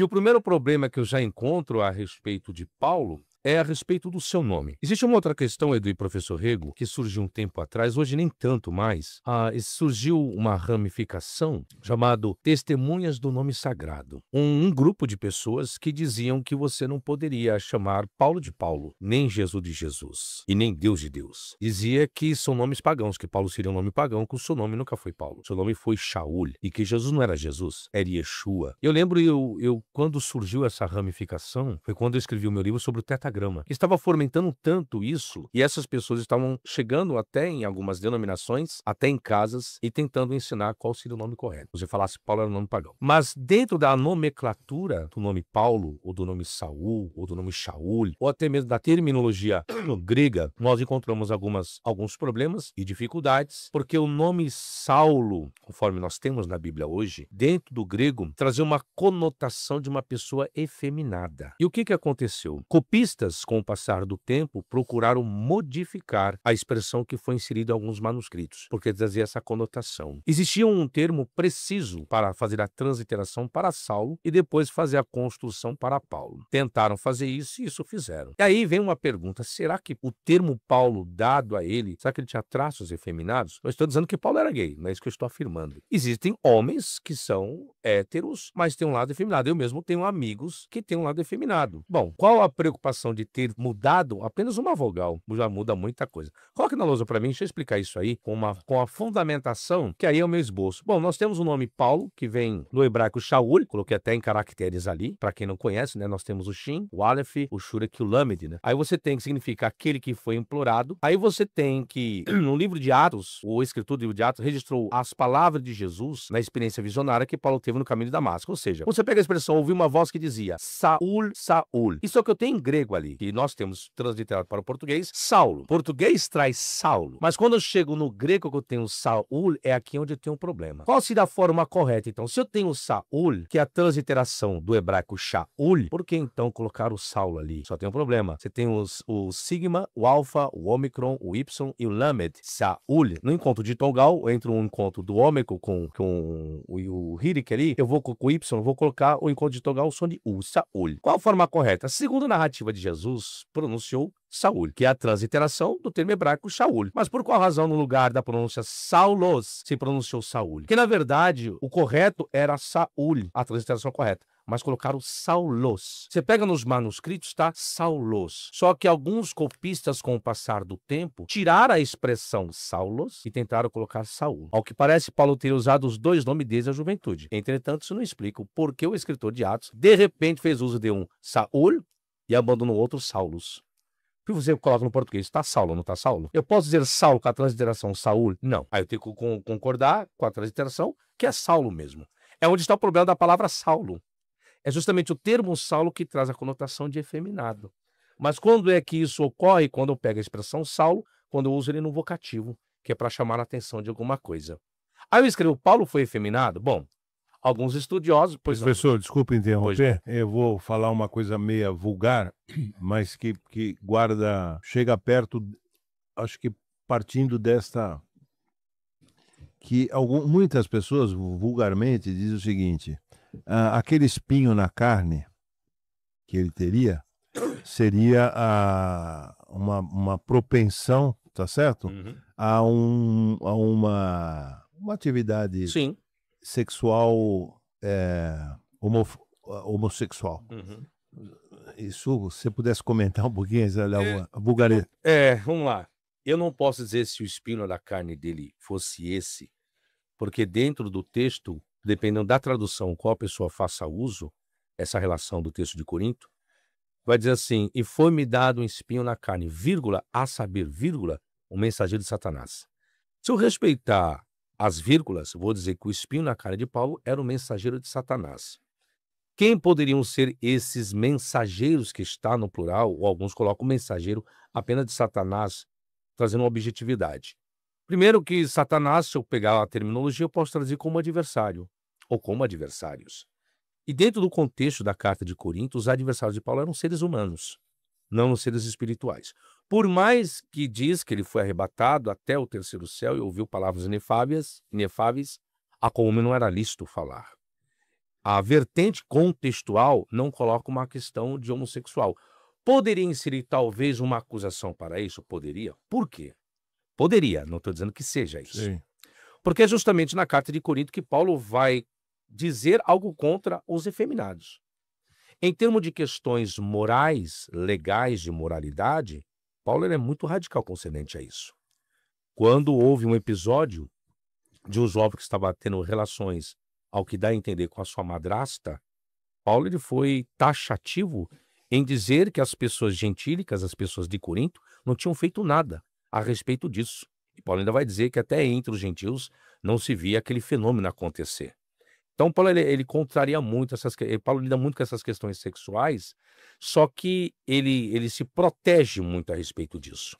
E o primeiro problema que eu já encontro a respeito de Paulo é a respeito do seu nome. Existe uma outra questão, Edu e professor Rego, que surgiu um tempo atrás, hoje nem tanto mais. Surgiu uma ramificação chamado Testemunhas do Nome Sagrado. Um grupo de pessoas que diziam que você não poderia chamar Paulo de Paulo, nem Jesus de Jesus, e nem Deus de Deus. Dizia que são nomes pagãos, que Paulo seria um nome pagão, que o seu nome nunca foi Paulo. Seu nome foi Shaul, e que Jesus não era Jesus, era Yeshua. Eu lembro, quando surgiu essa ramificação, foi quando eu escrevi o meu livro sobre o Tetragrama. Estava fomentando tanto isso, e essas pessoas estavam chegando até em algumas denominações, até em casas, e tentando ensinar qual seria o nome correto. Você falasse Paulo era o nome pagão. Mas dentro da nomenclatura do nome Paulo, ou do nome Saul, ou do nome Shaul, ou até mesmo da terminologia grega, nós encontramos alguns problemas e dificuldades, porque o nome Saulo, conforme nós temos na Bíblia hoje, dentro do grego, trazia uma conotação de uma pessoa efeminada. E o que aconteceu? Copistas, com o passar do tempo, procuraram modificar a expressão que foi inserida em alguns manuscritos, porque trazia essa conotação. Existia um termo preciso para fazer a transliteração para Saulo e depois fazer a construção para Paulo. Tentaram fazer isso e isso fizeram. E aí vem uma pergunta, será que o termo Paulo dado a ele, será que ele tinha traços efeminados? Eu estou dizendo que Paulo era gay, não é isso que eu estou afirmando. Existem homens que são héteros, mas têm um lado efeminado. Eu mesmo tenho amigos que têm um lado efeminado. Bom, qual a preocupação de ter mudado apenas uma vogal? Já muda muita coisa. Coloque na lousa para mim, deixa eu explicar isso aí com a fundamentação, que aí é o meu esboço. Bom, nós temos o nome Paulo, que vem do hebraico Shaul, coloquei até em caracteres ali, para quem não conhece, né? Nós temos o Shin, o Aleph, o Shurek e o Lamed, né? Aí você tem que significar aquele que foi implorado. Aí você tem que, no livro de Atos, o escritor do livro de Atos registrou as palavras de Jesus na experiência visionária que Paulo teve no caminho de Damasco. Ou seja, você pega a expressão, ouviu uma voz que dizia Saul, Saul. Isso é o que eu tenho em grego ali, que nós temos transliterado para o português, Saulo. Português traz Saulo. Mas quando eu chego no grego que eu tenho Saul, é aqui onde eu tenho um problema. Qual seria a forma correta, então? Se eu tenho Saul, que é a transliteração do hebraico Shaul, por que então colocar o Saulo ali? Só tem um problema. Você tem o sigma, o alfa, o ômicron, o y e o lamed. Saul. No encontro de Tongal, entre um encontro do ômicron com o Hirik ali, eu vou com o y, eu vou colocar o encontro de Tongal, o som de U, Saul. Qual a forma correta? Segundo a narrativa de Jesus, pronunciou Saul, que é a transliteração do termo hebraico Shaul. Mas por qual razão, no lugar da pronúncia Saulos, se pronunciou Saul? Porque, na verdade, o correto era Saul, a transliteração correta. Mas colocaram Saulos. Você pega nos manuscritos, tá? Saulos. Só que alguns copistas, com o passar do tempo, tiraram a expressão Saulos e tentaram colocar Saul. Ao que parece, Paulo teria usado os dois nomes desde a juventude. Entretanto, isso não explica o porquê o escritor de Atos, de repente, fez uso de um Saul e abandonou outro Saulos. Se você coloca no português, tá Saulo, não tá Saulo? Eu posso dizer Saulo com a transliteração Saul? Não. Aí eu tenho que concordar com a transliteração, que é Saulo mesmo. É onde está o problema da palavra Saulo. É justamente o termo Saulo que traz a conotação de efeminado. Mas quando é que isso ocorre? Quando eu pego a expressão Saulo, quando eu uso ele no vocativo, que é para chamar a atenção de alguma coisa. Aí eu escrevo Paulo foi efeminado? Bom, alguns estudiosos... Professor, desculpe interromper, eu vou falar uma coisa meia vulgar, mas que chega perto, acho que partindo desta... que muitas pessoas vulgarmente dizem o seguinte, aquele espinho na carne que ele teria seria uma propensão, tá certo? Uhum. A uma atividade Sim. sexual homossexual. Uhum. Isso, se você pudesse comentar um pouquinho a vulgaridade. Vamos lá. Eu não posso dizer se o espinho da carne dele fosse esse, porque dentro do texto, dependendo da tradução, qual a pessoa faça uso, essa relação do texto de Corinto, vai dizer assim, e foi-me dado um espinho na carne, vírgula, a saber, vírgula, um mensageiro de Satanás. Se eu respeitar as vírgulas, vou dizer que o espinho na carne de Paulo era o mensageiro de Satanás. Quem poderiam ser esses mensageiros que está no plural, ou alguns colocam mensageiro apenas de Satanás, trazendo uma objetividade? Primeiro que Satanás, se eu pegar a terminologia, eu posso traduzir como adversário, ou como adversários. E dentro do contexto da carta de Corinto, os adversários de Paulo eram seres humanos, não seres espirituais. Por mais que diz que ele foi arrebatado até o terceiro céu e ouviu palavras inefáveis, a como não era lícito falar. A vertente contextual não coloca uma questão de homossexual. Poderia inserir talvez uma acusação para isso? Poderia. Por quê? Poderia, não estou dizendo que seja isso. Sim. Porque é justamente na carta de Corinto que Paulo vai dizer algo contra os efeminados. Em termos de questões morais, legais de moralidade, Paulo ele é muito radical concernente a isso. Quando houve um episódio de um jovem que estava tendo relações, ao que dá a entender, com a sua madrasta, Paulo ele foi taxativo em dizer que as pessoas gentílicas, as pessoas de Corinto, não tinham feito nada a respeito disso. E Paulo ainda vai dizer que até entre os gentios não se via aquele fenômeno acontecer. Então Paulo ele contraria muito Paulo lida muito com essas questões sexuais, só que ele se protege muito a respeito disso.